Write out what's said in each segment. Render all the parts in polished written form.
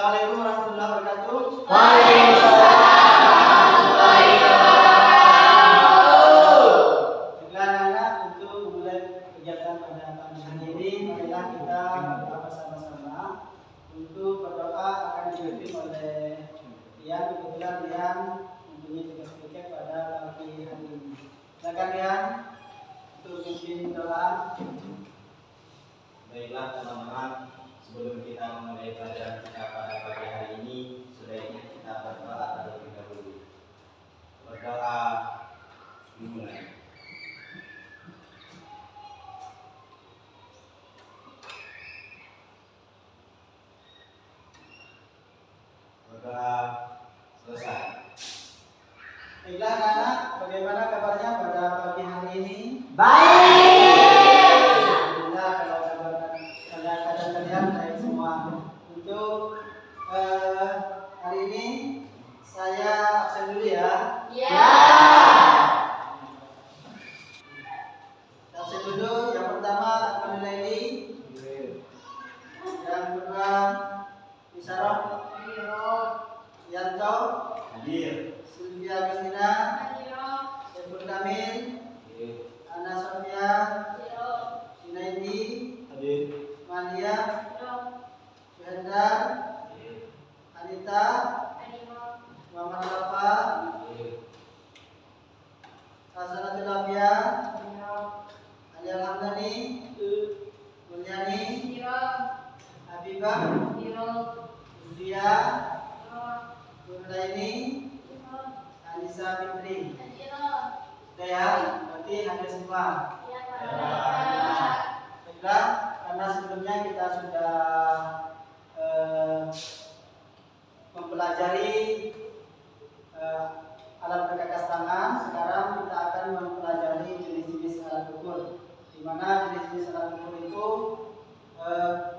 Assalamualaikum warahmatullahi wabarakatuh. Waalaikumsalam warahmatullahi wabarakatuh. Baiklah anak-anak, untuk memulai kegiatan pada pagi hari ini, marilah kita berdoa bersama-sama. Untuk berdoa akan dipimpin oleh yang kebetulan yang mempunyai tugas pikir pada pagi hari ini. Silakan Rian untuk pimpin doa. Baiklah teman-teman, sebelum kita memulai pelajaran kita pada pagi hari ini, sebaiknya kita berdoa terlebih dahulu. Berdoa dimulai. Berdoa selesai. Baiklah anak-anak, bagaimana kabarnya pada pagi hari ini? Baik. Alhamdulillah, kalau keadaan kalian baik semua. Untuk hari ini saya absen dulu ya. Ya. Absen dulu. Yang pertama Akan Laili, yang kedua Isarok, Yanto, Hadir. Sylvia Agustina, Saiful Kamil, Ana Sofia, Junaidi, Hadir. Malia, Syuhendar, Anita, Muhammad Rafa, Hasanatul Afia, Ali Alhamdani, Mulyani, Habibah, Zia, Nurlaini, Anissa Fitri. Sudah ya, berarti hadir semua. Baiklah, karena sebelumnya kita sudah mempelajari alat perkakas tangan. Sekarang kita akan mempelajari jenis-jenis alat ukur, di mana jenis-jenis alat ukur itu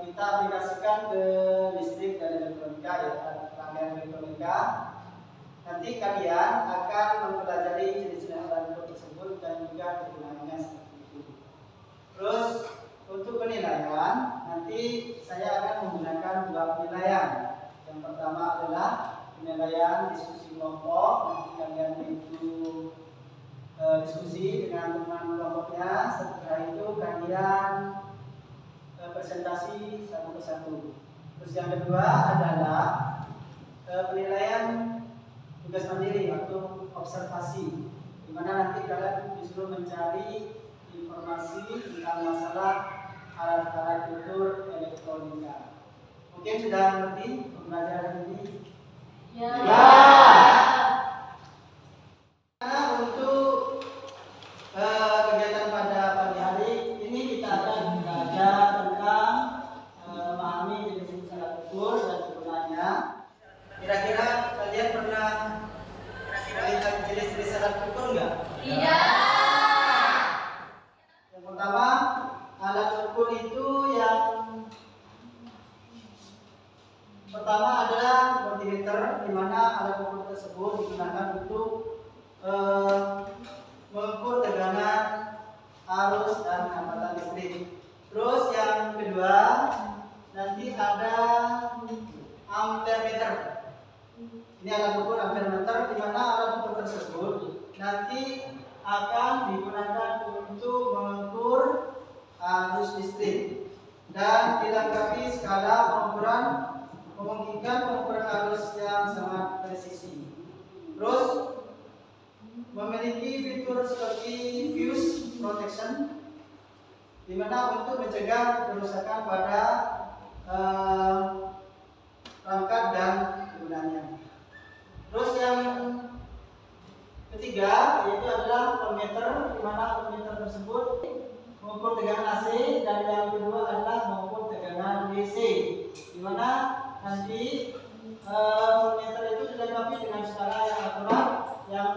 kita aplikasikan ke listrik dan elektronika, ya, rangkaian elektronika. Nanti kalian akan mempelajari jenis-jenis alat ukur tersebut dan juga kegunaannya seperti itu. Terus untuk penilaian, nanti saya akan menggunakan dua penilaian. Yang pertama adalah penilaian diskusi kelompok. Nanti kalian itu diskusi dengan teman kelompoknya. Setelah itu kalian presentasi satu persatu. Terus yang kedua adalah penilaian tugas mandiri atau observasi, di mana nanti kalian disuruh mencari informasi tentang masalah alat-alat ukur elektronika. Mungkin sudah mengerti pembelajaran ini? Ya. Nah, untuk kegiatan pada pagi hari ini kita akan belajar tentang memahami jenis-jenis alat ukur dan kegunaannya. Kira-kira kalian pernah melihat jenis-jenis alat ukur enggak? Yang pertama, alat ukur itu yang pertama adalah multimeter, di mana alat ukur tersebut digunakan untuk mengukur tegangan, arus, dan hambatan listrik. Terus yang kedua, nanti ada ampermeter. Ini alat ukur ampermeter, di mana alat ukur tersebut nanti akan digunakan untuk mengukur arus listrik dan dilengkapi skala pengukuran, memungkinkan pengukuran arus yang sangat presisi. Terus memiliki fitur seperti fuse protection, di mana untuk mencegah kerusakan pada perangkat dan kegunaannya. Terus yang ketiga yaitu adalah voltmeter, di mana voltmeter tersebut mengukur tegangan AC, dan yang kedua adalah mengukur tegangan DC, di mana nanti voltmeter itu dilengkapi dengan skala yang akurat yang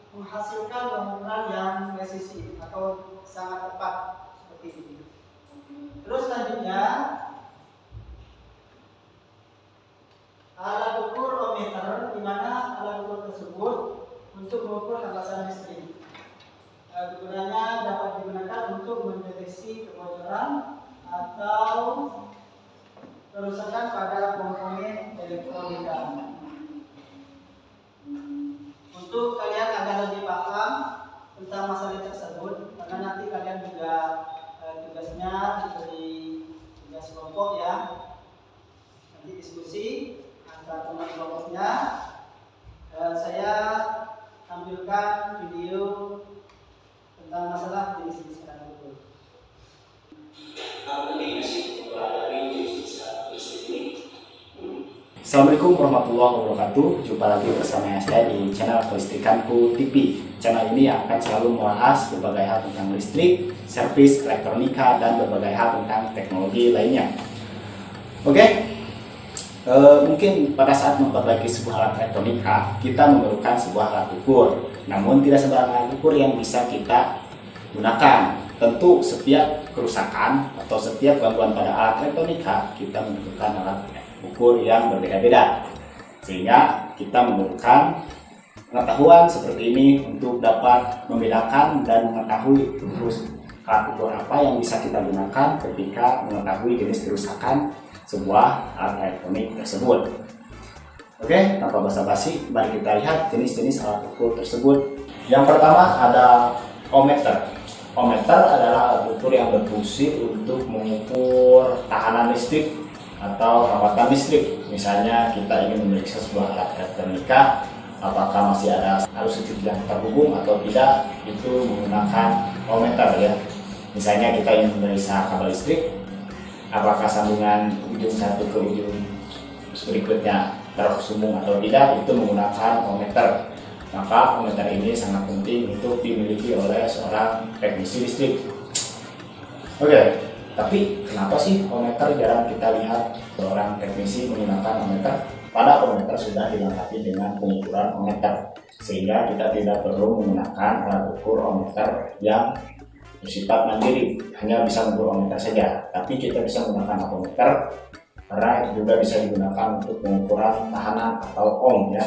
menghasilkan pengukuran yang presisi atau sangat tepat seperti ini. Terus selanjutnya alat ukur ohmmeter, di mana alat ukur tersebut untuk mengukur hambatan listrik. Kegunaannya dapat digunakan untuk mendeteksi kebocoran atau kerusakan pada komponen elektronika. Untuk kalian agar lebih paham tentang masalah tersebut, karena nanti kalian juga tugasnya diberi tugas kelompok ya. Nanti diskusi antar teman kelompoknya. Saya tampilkan video tentang masalah jenis-jenis alat ukur. Assalamualaikum warahmatullahi wabarakatuh. Jumpa lagi bersama saya di channel Kelistrikanku TV. Channel ini akan selalu membahas berbagai hal tentang listrik, servis, elektronika, dan berbagai hal tentang teknologi lainnya. Oke, mungkin pada saat memperbaiki sebuah alat elektronika, kita memerlukan sebuah alat ukur. Namun tidak sembarang alat ukur yang bisa kita gunakan. Tentu setiap kerusakan atau setiap gangguan pada alat elektronika, kita membutuhkan alat ukur yang berbeda-beda, sehingga kita memerlukan pengetahuan seperti ini untuk dapat membedakan dan mengetahui terus alat ukur apa yang bisa kita gunakan ketika mengetahui jenis kerusakan sebuah alat elektronik tersebut. Oke, tanpa basa-basi, mari kita lihat jenis-jenis alat ukur tersebut. Yang pertama ada ohmmeter. Ohmmeter adalah alat ukur yang berfungsi untuk mengukur tahanan listrik atau hambatan listrik. Misalnya kita ingin memeriksa sebuah alat elektronika, apakah masih ada arus listrik yang terhubung atau tidak, itu menggunakan ohmmeter ya. Misalnya kita ingin memeriksa kabel listrik, apakah sambungan ujung satu ke ujung berikutnya tersambung atau tidak, itu menggunakan ohmmeter. Maka ohmmeter ini sangat penting untuk dimiliki oleh seorang teknisi listrik. Oke. Tapi kenapa sih ohmmeter jarang kita lihat seorang teknisi menggunakan ohmmeter? Pada ohmmeter sudah dilengkapi dengan pengukuran ohmmeter, sehingga kita tidak perlu menggunakan alat ukur ohmmeter yang bersifat mandiri, hanya bisa mengukur ohmmeter saja. Tapi kita bisa menggunakan ohmmeter karena juga bisa digunakan untuk pengukuran tahanan atau ohm ya.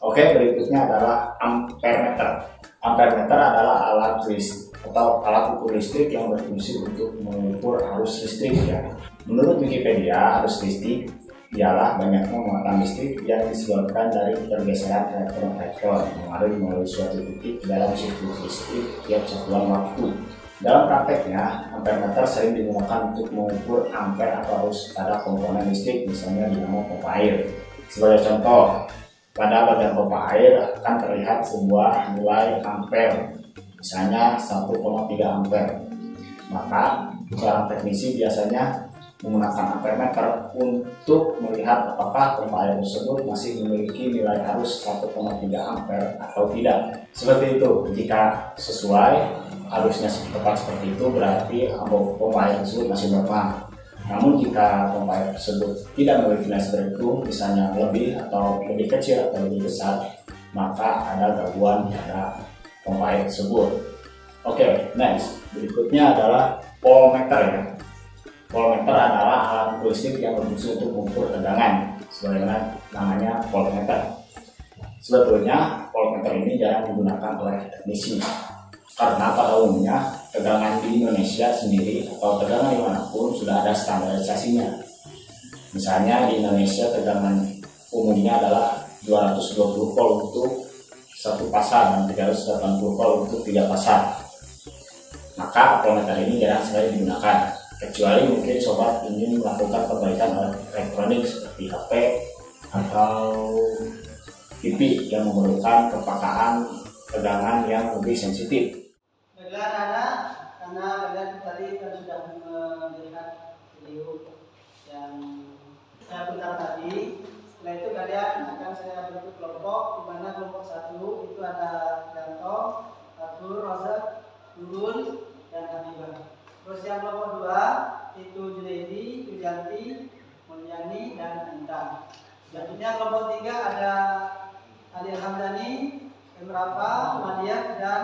Oke, berikutnya adalah ampermeter. Ampermeter adalah alat listrik atau alat ukur listrik yang berfungsi untuk mengukur arus listrik ya. Menurut Wikipedia, arus listrik ialah banyaknya muatan listrik yang disebabkan dari pergeseran elektron-elektron mengalir melalui suatu titik dalam siklus listrik tiap satuan waktu. Dalam prakteknya, ampermeter sering digunakan untuk mengukur ampere atau arus pada komponen listrik, misalnya dinamo pompa air. Sebagai contoh, pada bagian pompa air akan terlihat sebuah nilai ampere, misalnya 1,3 ampere. Maka seorang teknisi biasanya menggunakan ampermeter untuk melihat apakah pompa air tersebut masih memiliki nilai arus 1,3 ampere atau tidak. Seperti itu, jika sesuai arusnya tepat seperti itu, berarti pompa air tersebut masih normal. Namun jika pompa air tersebut tidak memiliki nilai seperti itu, misalnya lebih atau lebih kecil atau lebih besar, maka ada gangguan pada pompa air tersebut. Oke, next. Berikutnya adalah voltmeter ya. Voltmeter adalah alat ukur listrik yang berfungsi untuk mengukur tegangan, sebagaimana namanya voltmeter. Sebetulnya voltmeter ini jarang digunakan oleh teknisi, karena pada umumnya tegangan di Indonesia sendiri atau tegangan dimanapun sudah ada standarisasinya. Misalnya di Indonesia tegangan umumnya adalah 220 volt untuk satu pasar dan 380 volt untuk 3 pasar. Maka voltmeter ini jarang sekali digunakan, kecuali mungkin sobat ingin melakukan perbaikan elektronik seperti HP atau TV yang memerlukan kepekaan tegangan yang lebih sensitif. Baiklah anak-anak, karena kalian tadi kan sudah melihat video yang saya putar tadi. Setelah itu kalian akan saya bentuk kelompok, di mana kelompok 1 itu ada Janto, Fatur, Rozak, Nurul, dan Habibah. Terus yang kelompok 2 itu Junaidi, Yulianti, Mulyani, dan Anita. Selanjutnya kelompok 3 ada Ali Hamdani, Emrafa, Madiak, dan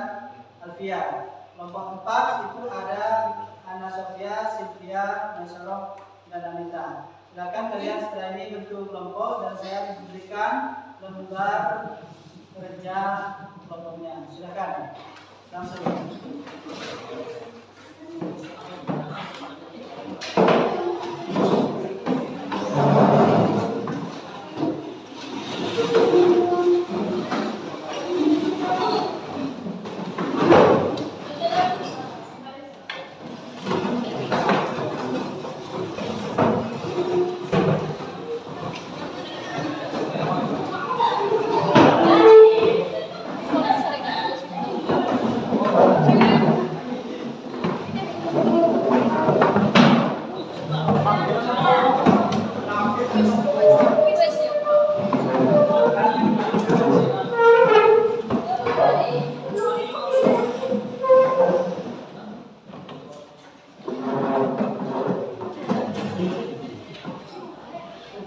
Alfia. Kelompok 4 itu ada Ana Sofia, Sylvia, Nasroh, dan Anita. Silakan kalian setelah ini bentuk kelompok dan saya memberikan lembar kerja kelompoknya. Silakan langsung.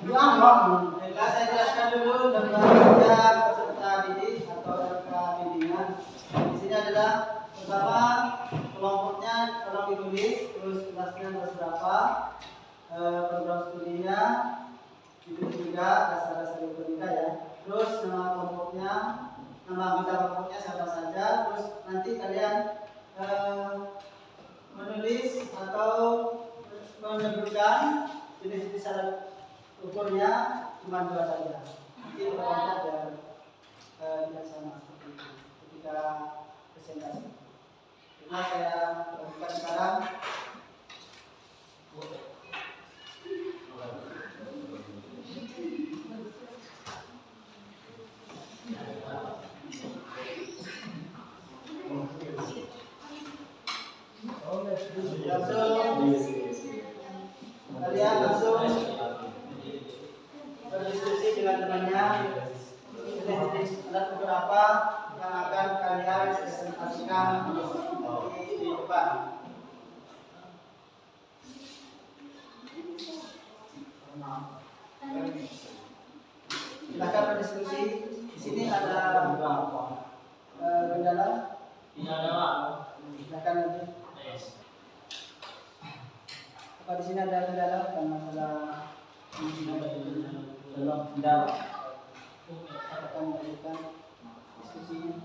Baiklah, saya jelaskan dulu tentang kerja peserta didik atau RK bimbingan. Di sini adalah pertama kelompoknya tolong ditulis, terus kelasnya kelas berapa, program studinya, itu juga dasar-dasar elektronika ya. Terus nama kelompoknya, nama anggota kelompoknya siapa saja. Terus nanti kalian menulis atau menyebutkan jenis-jenis alat ukurnya cuma 2 saja. Nanti kelompok biar tidak sama seperti itu ketika presentasi. Nah, saya lakukan sekarang. Kalian langsung berdiskusi dengan temannya jenis alat ukur apa yang akan kalian presentasikan di depan. Silakan berdiskusi. Di sini ada kendala. Silakan nanti. Apa di sini ada kendala bukan masalah belum kendala. Akan melanjutkan diskusinya.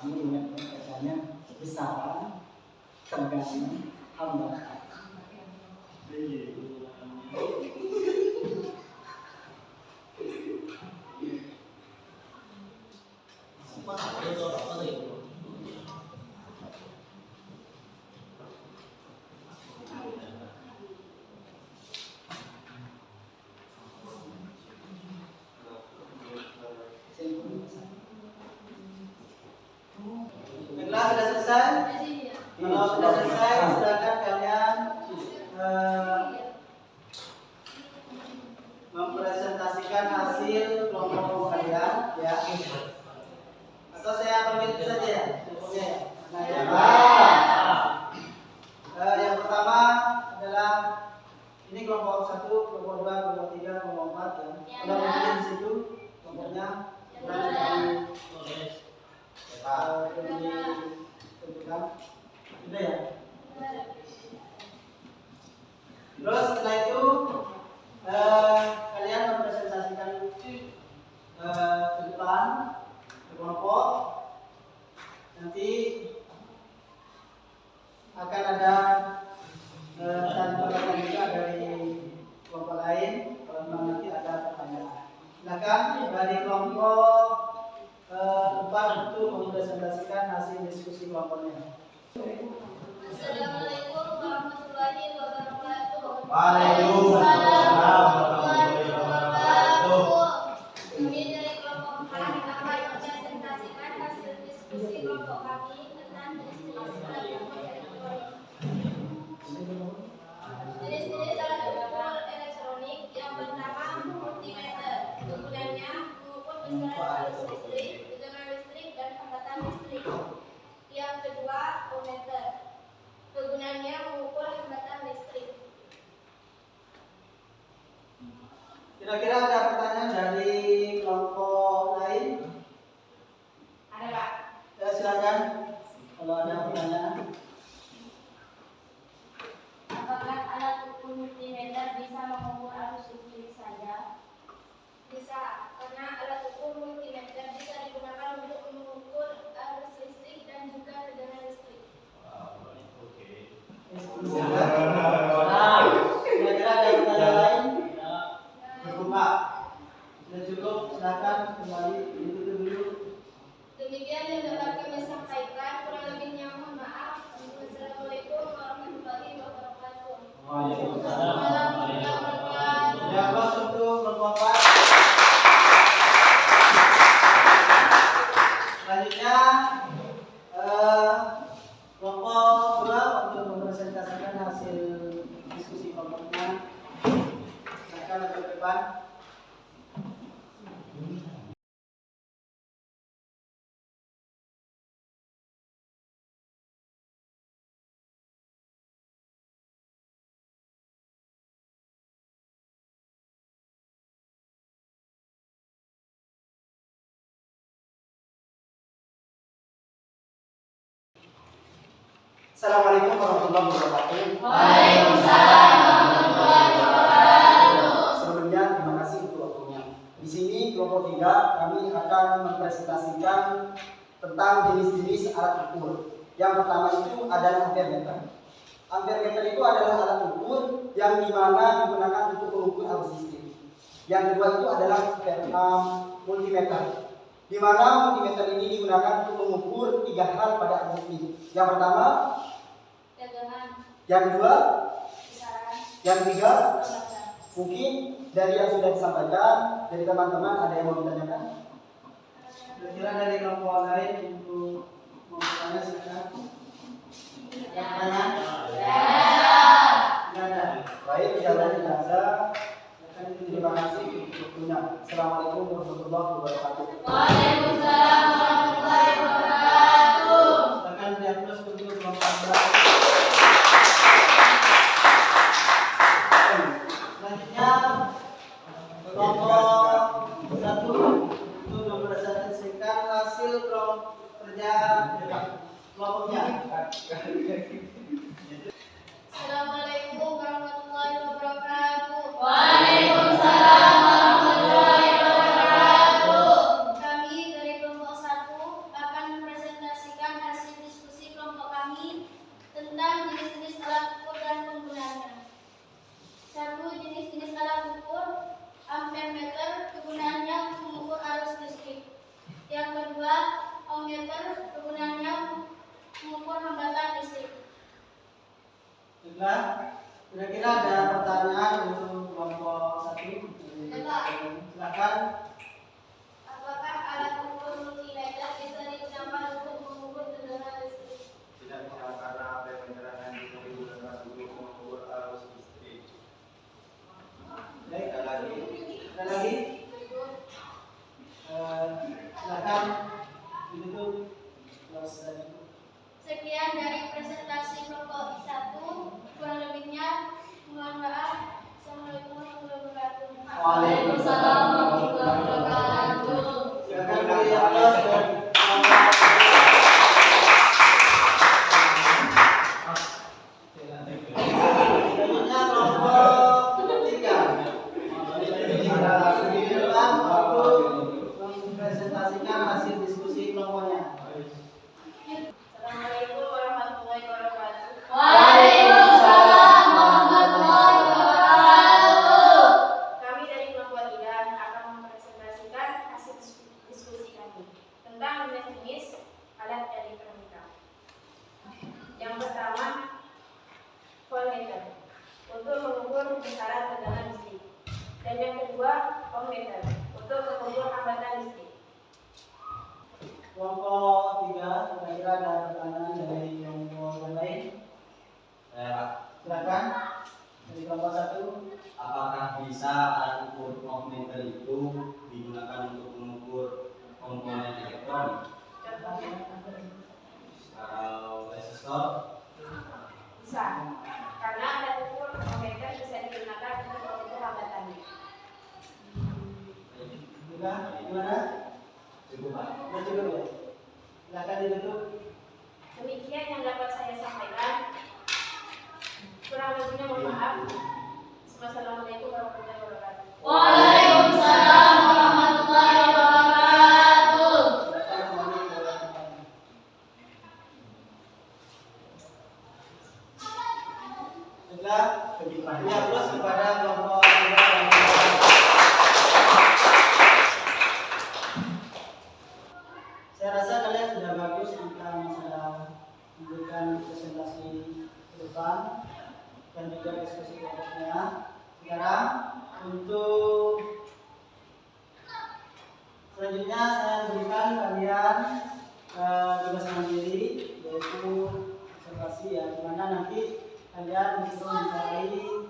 Kami ingat katanya besaran tergantung hamba. Baiklah, sudah selesai. Kalau sudah selesai, silakan kalian mempresentasikan hasil kelompok kalian, ya. Atau saya panggil saja ya, contohnya ya. Nah, yang pertama adalah ini kelompok 1, kelompok 2, kelompok 3, kelompok 4 ya. Kalau mungkin di situ kelompoknya ditentukan, sudah ya. Terus setelah itu kalian mempresentasikan ke depan ke kelompok. Nanti akan ada tanda juga dari kelompok lain kalau memang nanti ada pertanyaan. Silakan dari kelompok 4 itu mempresentasikan hasil diskusi kelompoknya. Assalamualaikum warahmatullahi wabarakatuh. Waalaikumsalam warahmatullahi wabarakatuh. Kami dari kelompok 4 akan mempresentasikan hasil diskusi kelompok kami tentang jenis-jenis alat ukur elektronik. Jenis-jenis alat ukur elektronik yang pertama multimeter. Kegunaannya mengukur besaran arus listrik, tegangan listrik, dan hambatan listrik. Yang kedua, ohmmeter. Kegunaannya mengukur hambatan listrik. Kira-kira ada pertanyaan dari kelompok lain? Ada, Pak. Ya, silakan kalau ada pertanyaan. Apakah alat ukur multimeter bisa mengukur arus listrik saja? Bisa, karena alat ukur multimeter bisa digunakan untuk mengukur arus listrik dan juga tegangan listrik. Kira-kira ada pertanyaan lain? Cukup, Pak. Sudah cukup, silakan kembali ditutup dulu. Demikian yang dapat kami sampaikan. Kurang lebihnya mohon maaf. Wassalamualaikum warahmatullahi wabarakatuh. Waalaikumsalam. Ya, bos untuk kelompok 4. Selanjutnya kelompok 2 untuk mempresentasikan hasil diskusi kelompoknya. Silakan ke depan. Assalamualaikum warahmatullahi wabarakatuh. Waalaikumsalam warahmatullahi wabarakatuh. Sebelumnya terima kasih untuk waktunya. Di sini kelompok 3 kami akan mempresentasikan tentang jenis-jenis alat ukur. Yang pertama itu adalah ampere meter. Ampere meter itu adalah alat ukur yang dimana digunakan untuk mengukur arus listrik. Yang kedua itu adalah multimeter, di mana multimeter ini digunakan untuk mengukur 3 hal pada arus listrik. Yang pertama, Tegangan, yang kedua, kisaran, yang ketiga. lembaga. Mungkin dari yang sudah disampaikan dari teman-teman ada yang mau ditanyakan? Kira-kira dari kelompok lain untuk mau bertanya silakan. Ada pertanyaan? Tidak ada. Baik, tidak ada. Terima kasih untuk waktunya. Assalamualaikum warahmatullahi wabarakatuh. Waalaikumsalam warahmatullahi wabarakatuh. Silakan diatur untuk kelompok 11. Selanjutnya kelompok 1 untuk mempresentasikan hasil kerja kelompoknya. Assalamualaikum warahmatullahi wabarakatuh. Waalaikumsalam warahmatullahi wabarakatuh. Kami dari kelompok 1 akan mempresentasikan hasil diskusi kelompok kami tentang jenis-jenis alat ukur dan penggunaannya. 1. Jenis-jenis alat ukur. Ampere meter, kegunaannya untuk mengukur arus listrik. Yang kedua, ohmmeter, kegunaannya mengukur hambatan listrik. Baiklah, kira-kira ada pertanyaan untuk kelompok 1? Silakan. Apakah alat ukur multimeter bisa digunakan untuk mengukur tegangan listrik? Tidak bisa karena ampere meter hanya digunakan untuk mengukur arus listrik. Baik, Ada lagi? ada lagi? Silakan ditutup. Sekian dari presentasi kelompok 1. Kurang lebihnya mohon maaf. Assalamualaikum warahmatullahi wabarakatuh. Waalaikumsalam warahmatullahi wabarakatuh. Silakan beri aplaus dan selanjutnya kelompok 3. Giliran untuk mempresentasikan hasil diskusi kelompoknya. Assalamualaikum warahmatullahi wabarakatuh. Waalaikumsalam warahmatullahi wabarakatuh. Kami dari kelompok 3 akan mempresentasikan hasil diskusi kami tentang jenis-jenis alat elektronika. Yang pertama, voltmeter untuk mengukur besaran tegangan listrik. Dan yang kedua, ohmmeter untuk mengukur hambatan listrik. Kelompok 3, kira-kira ada pertanyaan dari kelompok yang lain? Pak, Silakan. Dari kelompok 1. apakah bisa alat ukur ohmmeter itu digunakan untuk mengukur komponen elektronik? Kalau resistor, Bisa, karena alat ukur ohmmeter bisa digunakan untuk mengukur hambatan. Gimana? cukup Pak. Sudah cukup ya? Silakan ditutup. Demikian yang dapat saya sampaikan. Kurang lebihnya mohon maaf. Wassalamualaikum warahmatullahi wabarakatuh. Waalaikumsalam warahmatullahi wabarakatuh. Silakan kembali ke tempat. Baiklah, ini aplaus kepada kelompok 3 yang saya rasa kalian sudah bagus tentang masalah memberikan presentasi ke depan dan juga diskusi kelompoknya. Sekarang untuk selanjutnya saya berikan kalian tugas mandiri, yaitu observasi ya, dimana nanti kalian bisa mencari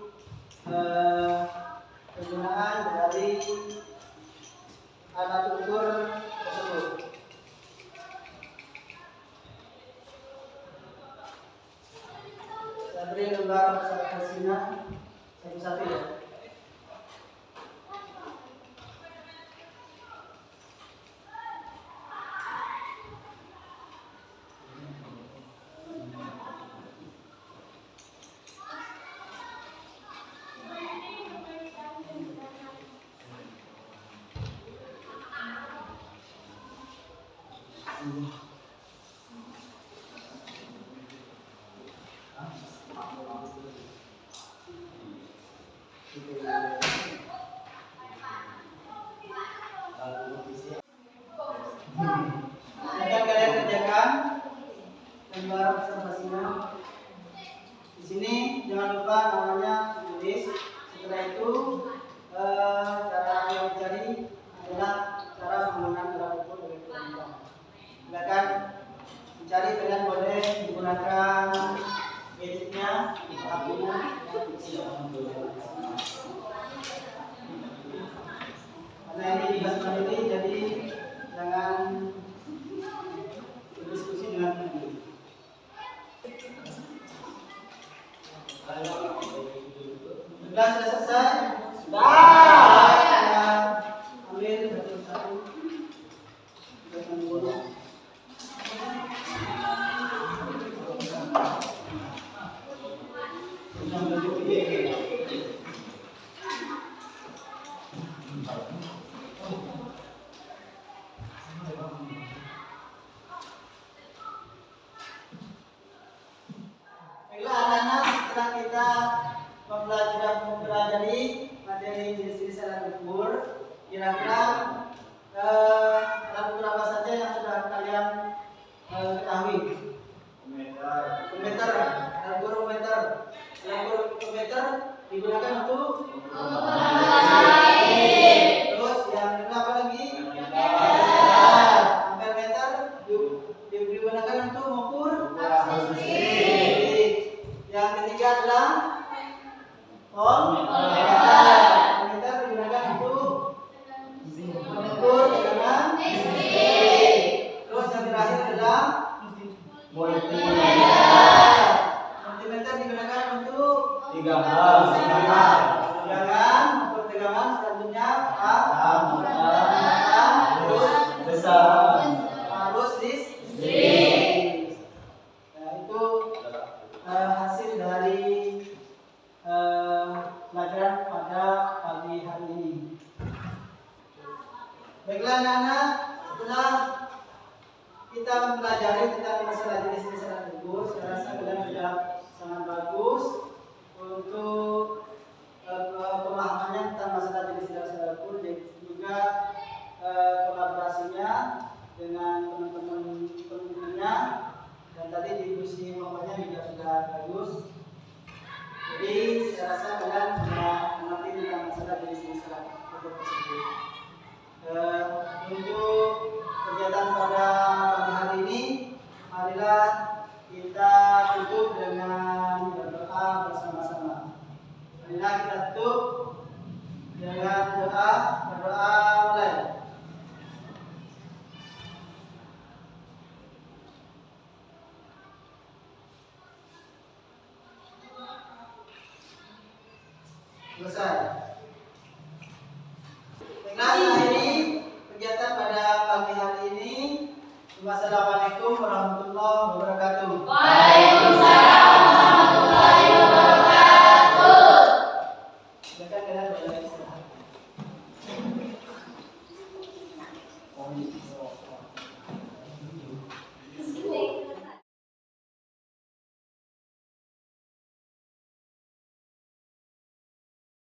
penggunaan dari alat ukur tersebut. Saya beri lembar observasinya satu-satu ya. Silakan kalian kerjakan gambar observasinya. Di sini jangan lupa namanya ditulis. Setelah itu cara yang mencari adalah cara menggunakan alat ukur elektronika. Silakan mencari, kalian boleh menggunakan gadgetnya, apinya. Karena ini dibahas mandiri, jadi jangan berdiskusi dengan teman. Sudah selesai? Sudah. Ambil satu-satu. Jangan bodoh. Baiklah anak-anak, setelah kita mempelajari materi jenis-jenis alat ukur, kira-kira alat ukur apa saja yang sudah kalian ketahui? Meter, alat ukur meter. Alat ukur meter digunakan untuk terus yang kedua apa lagi? Ampermeter digunakan untuk mengukur. Yang ketiga adalah voltmeter digunakan untuk mengukur tekanan listrik. Terus yang terakhir adalah multimeter digunakan untuk tegangan, mengukur tegangan. Selanjutnya arus listrik. Nah, itu hasil dari pelajaran pada pagi hari ini. Baiklah anak-anak, setelah kita mempelajari tentang masalah jenis-jenis alat ukur, saya rasa kalian sudah sangat bagus untuk pemahamannya tentang masalah jenis-jenis alat ukur dan juga kolaborasinya dengan teman-temannya. Dan tadi diskusi pokoknya juga sudah bagus. Jadi saya rasa kalian sudah mengerti tentang masalah jenis-jenis alat ukur tersebut. Untuk kegiatan pada pagi hari ini, marilah kita tutup dengan berdoa bersama-sama. Marilah kita tutup dengan berdoa mulai. Selesai. Baiklah, akhiri kegiatan pada pagi hari ini. Wassalamualaikum warahmatullahi wabarakatuh. Waalaikumsalam warahmatullahi wabarakatuh. Silakan kalian boleh istirahat.